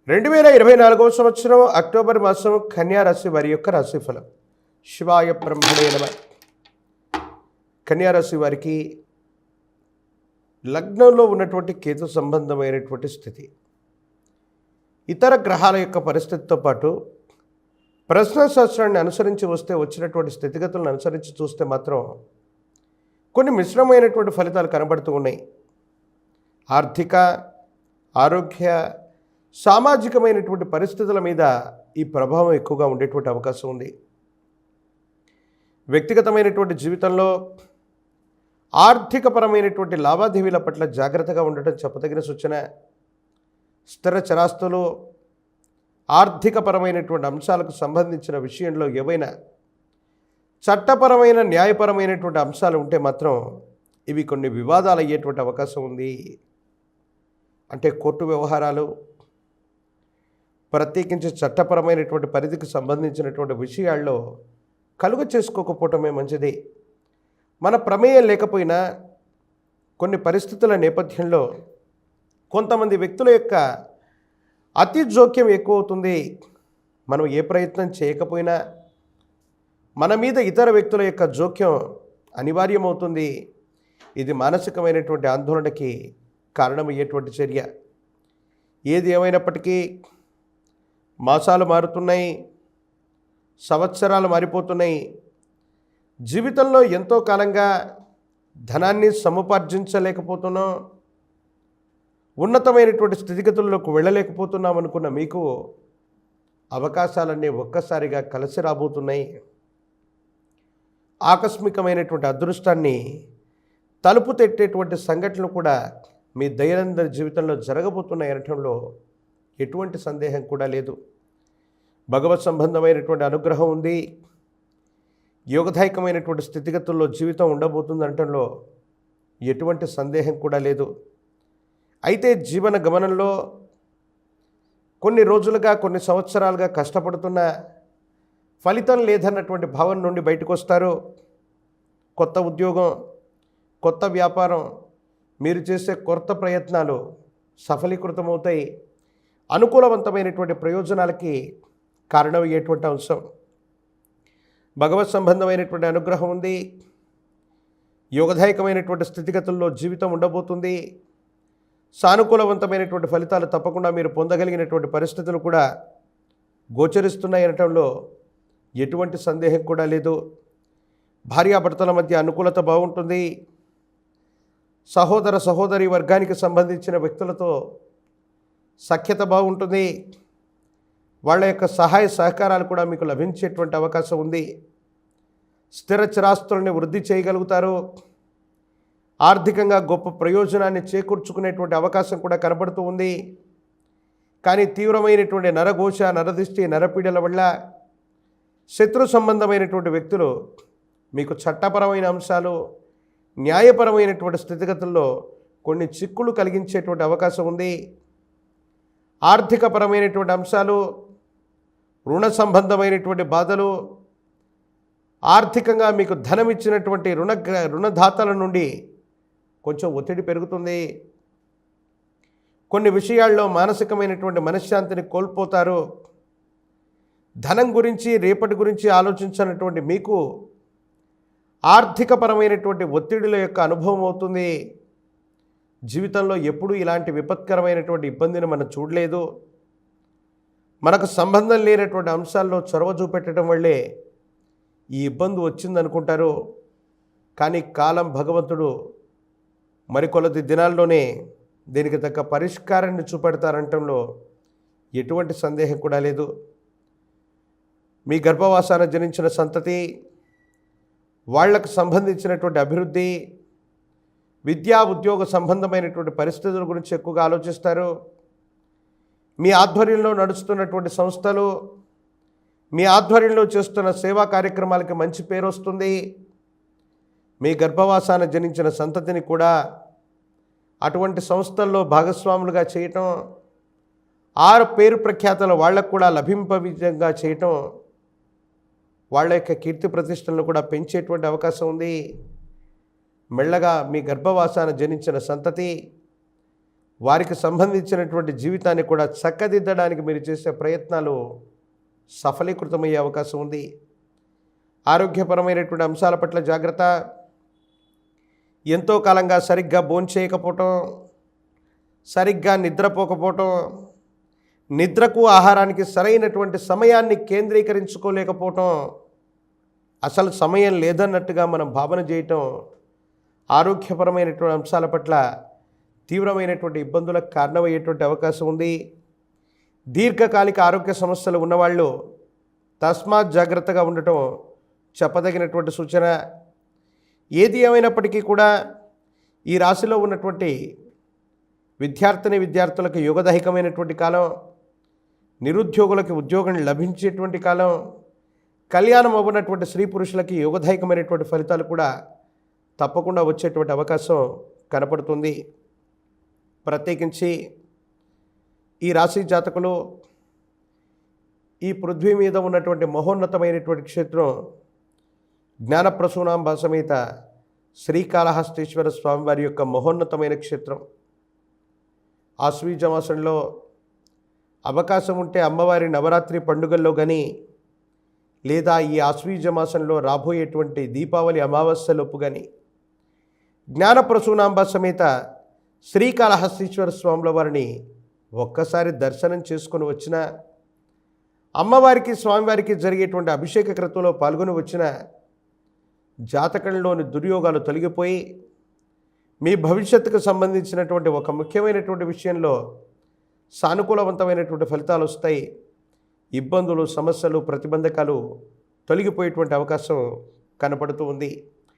2024వ సంవత్సరం అక్టోబర్ మాసం కన్యా రాశి వారి యొక్క రాశిఫలం. శివాయ బ్రహ్మణే నమః. కన్యా రాశి వారికి లగ్నంలో ఉన్నటువంటి కేతు సంబంధమైనటువంటి స్థితి, ఇతర గ్రహాల యొక్క పరిస్థితితో పాటు ప్రశ్నశాస్త్రాన్ని అనుసరించి వస్తే వచ్చినటువంటి స్థితిగతులను అనుసరించి చూస్తే మాత్రం కొన్ని మిశ్రమైనటువంటి ఫలితాలు కనబడుతూ ఉన్నాయి. ఆర్థిక, ఆరోగ్య, సామాజికమైనటువంటి పరిస్థితుల మీద ఈ ప్రభావం ఎక్కువగా ఉండేటువంటి అవకాశం ఉంది. వ్యక్తిగతమైనటువంటి జీవితంలో ఆర్థికపరమైనటువంటి లావాదేవీల పట్ల జాగ్రత్తగా ఉండటం చెప్పదగిన సూచన. స్థిర చరాస్తులు, ఆర్థికపరమైనటువంటి అంశాలకు సంబంధించిన విషయంలో ఏవైనా చట్టపరమైన, న్యాయపరమైనటువంటి అంశాలు ఉంటే మాత్రం ఇవి కొన్ని వివాదాలు అయ్యేటువంటి అవకాశం ఉంది. అంటే కోర్టు వ్యవహారాలు, ప్రత్యేకించి చట్టపరమైనటువంటి పరిధికి సంబంధించినటువంటి విషయాల్లో కలుగ చేసుకోకపోవటమే మంచిది. మన ప్రమేయం లేకపోయినా కొన్ని పరిస్థితుల నేపథ్యంలో కొంతమంది వ్యక్తుల యొక్క అతి జోక్యం ఎక్కువ అవుతుంది. మనం ఏ ప్రయత్నం చేయకపోయినా మన మీద ఇతర వ్యక్తుల యొక్క జోక్యం అనివార్యమవుతుంది. ఇది మానసికమైనటువంటి ఆందోళనకి కారణమయ్యేటువంటి చర్య. ఏది ఏమైనప్పటికీ మాసాలు మారుతున్నాయి, సంవత్సరాలు మారిపోతున్నాయి. జీవితంలో ఎంతో కాలంగా ధనాన్ని సముపార్జించలేకపోతున్నాం, ఉన్నతమైనటువంటి స్థితిగతుల్లోకి వెళ్ళలేకపోతున్నాం అనుకున్న మీకు అవకాశాలన్నీ ఒక్కసారిగా కలిసి రాబోతున్నాయి. ఆకస్మికమైనటువంటి అదృష్టాన్ని తలుపు తట్టేటువంటి సంఘటనలు కూడా మీ దైనందిన జీవితంలో జరగబోతున్నాయి అనటంలో ఎటువంటి సందేహం కూడా లేదు. భగవత్ సంబంధమైనటువంటి అనుగ్రహం ఉంది. యోగదాయకమైనటువంటి స్థితిగతుల్లో జీవితం ఉండబోతుంది అనటంలో ఎటువంటి సందేహం కూడా లేదు. అయితే జీవన గమనంలో కొన్ని రోజులుగా, కొన్ని సంవత్సరాలుగా కష్టపడుతున్న ఫలితం లేదన్నటువంటి భావన నుండి బయటకు వస్తారు. కొత్త ఉద్యోగం, కొత్త వ్యాపారం, మీరు చేసే కొత్త ప్రయత్నాలు సఫలీకృతమవుతాయి. అనుకూలవంతమైనటువంటి ప్రయోజనాలకి కారణమయ్యేటువంటి అంశం. భగవత్ సంబంధమైనటువంటి అనుగ్రహం ఉంది. యోగదాయకమైనటువంటి స్థితిగతుల్లో జీవితం ఉండబోతుంది. సానుకూలవంతమైనటువంటి ఫలితాలు తప్పకుండా మీరు పొందగలిగినటువంటి పరిస్థితులు కూడా గోచరిస్తున్నాయి అనటంలో ఎటువంటి సందేహం కూడా లేదు. భార్యాభర్తల మధ్య అనుకూలత బాగుంటుంది. సహోదర సహోదరి వర్గానికి సంబంధించిన వ్యక్తులతో సఖ్యత బాగుంటుంది. వాళ్ళ యొక్క సహాయ సహకారాలు కూడా మీకు లభించేటువంటి అవకాశం ఉంది. స్థిర చిరాస్తుల్ని వృద్ధి చేయగలుగుతారు. ఆర్థికంగా గొప్ప ప్రయోజనాన్ని చేకూర్చుకునేటువంటి అవకాశం కూడా కనబడుతూ ఉంది. కానీ తీవ్రమైనటువంటి నరఘోష, నరదిష్టి, నరపీడల వల్ల శత్రు సంబంధమైనటువంటి వ్యక్తులు మీకు చట్టపరమైన అంశాలు, న్యాయపరమైనటువంటి స్థితిగతుల్లో కొన్ని చిక్కులు కలిగించేటువంటి అవకాశం ఉంది. ఆర్థికపరమైనటువంటి అంశాలు, రుణ సంబంధమైనటువంటి బాధలు, ఆర్థికంగా మీకు ధనం ఇచ్చినటువంటి రుణదాతల నుండి కొంచెం ఒత్తిడి పెరుగుతుంది. కొన్ని విషయాల్లో మానసికమైనటువంటి మనశ్శాంతిని కోల్పోతారు. ధనం గురించి, రేపటి గురించి ఆలోచించినటువంటి మీకు ఆర్థికపరమైనటువంటి ఒత్తిడిల యొక్క అనుభవం అవుతుంది. జీవితంలో ఎప్పుడూ ఇలాంటి విపత్కరమైనటువంటి ఇబ్బందిని మనం చూడలేదు. మనకు సంబంధం లేనటువంటి అంశాల్లో చొరవ చూపెట్టడం వల్లే ఈ ఇబ్బంది వచ్చిందనుకుంటారు. కానీ కాలం, భగవంతుడు మరికొలది దినాల్లోనే దీనికి తగ్గ పరిష్కారాన్ని చూపెడతారంటంలో ఎటువంటి సందేహం కూడా లేదు. మీ గర్భవాసాన జనించిన సంతతి, వాళ్లకు సంబంధించినటువంటి అభివృద్ధి, విద్యా ఉద్యోగ సంబంధమైనటువంటి పరిస్థితుల గురించి ఎక్కువగా ఆలోచిస్తారు. మీ ఆధ్వర్యంలో నడుస్తున్నటువంటి సంస్థలు, మీ ఆధ్వర్యంలో చేస్తున్న సేవా కార్యక్రమాలకి మంచి పేరు వస్తుంది. మీ గర్భవాసాన జనించిన సంతతిని కూడా అటువంటి సంస్థల్లో భాగస్వాములుగా చేయటం, ఆ పేరు ప్రఖ్యాతలు వాళ్లకు కూడా లభింప విధంగా చేయటం, వాళ్ళ యొక్క కీర్తి ప్రతిష్టలను కూడా పెంచేటువంటి అవకాశం ఉంది. మెల్లగా మీ గర్భవాసాన జనించిన సంతతి వారికి సంబంధించినటువంటి జీవితాన్ని కూడా చక్కదిద్దడానికి మీరు చేసే ప్రయత్నాలు సఫలీకృతమయ్యే అవకాశం ఉంది. ఆరోగ్యపరమైనటువంటి అంశాల పట్ల జాగ్రత్త. ఎంతో కాలంగా సరిగ్గా భోంచేయకపోవటం, సరిగ్గా నిద్రపోకపోవటం, నిద్రకు ఆహారానికి సరైనటువంటి సమయాన్ని కేంద్రీకరించుకోలేకపోవటం, అసలు సమయం లేదన్నట్టుగా మనం భావన చేయటం ఆరోగ్యపరమైనటువంటి అంశాల పట్ల తీవ్రమైనటువంటి ఇబ్బందులకు కారణమయ్యేటువంటి అవకాశం ఉంది. దీర్ఘకాలిక ఆరోగ్య సమస్యలు ఉన్నవాళ్ళు తస్మాత్ జాగ్రత్తగా ఉండటం చెప్పదగినటువంటి సూచన. ఏది ఏమైనప్పటికీ కూడా ఈ రాశిలో ఉన్నటువంటి విద్యార్థులకు యుగదైకమైనటువంటి కాలం, నిరుద్యోగులకి ఉద్యోగం లభించేటువంటి కాలం, కళ్యాణం అవ్వనటువంటి స్త్రీ పురుషులకి యుగదైకమైనటువంటి ఫలితాలు కూడా తప్పకుండా వచ్చేటువంటి అవకాశం కనపడుతుంది. ప్రత్యేకించి ఈ రాశి జాతకులు ఈ పృథ్వీ మీద ఉన్నటువంటి మహోన్నతమైనటువంటి క్షేత్రం జ్ఞానప్రసూనాంబ సమేత శ్రీకాళహస్తీశ్వర స్వామివారి యొక్క మహోన్నతమైన క్షేత్రం. ఆశ్వీజ మాసంలో అవకాశం ఉంటే అమ్మవారి నవరాత్రి పండుగల్లో కానీ, లేదా ఈ ఆశ్వీజ మాసంలో రాబోయేటువంటి దీపావళి అమావాస్యలోపు కానీ జ్ఞానప్రసూనాంబ సమేత శ్రీకాళహస్తీశ్వర స్వాముల వారిని ఒక్కసారి దర్శనం చేసుకొని వచ్చిన, అమ్మవారికి స్వామివారికి జరిగేటువంటి అభిషేక క్రతువులో పాల్గొని వచ్చిన జాతకంలోని దుర్యోగాలు తొలగిపోయి మీ భవిష్యత్తుకు సంబంధించినటువంటి ఒక ముఖ్యమైనటువంటి విషయంలో సానుకూలవంతమైనటువంటి ఫలితాలు వస్తాయి. ఇబ్బందులు, సమస్యలు, ప్రతిబంధకాలు తొలగిపోయేటువంటి అవకాశం కనపడుతూ ఉంది.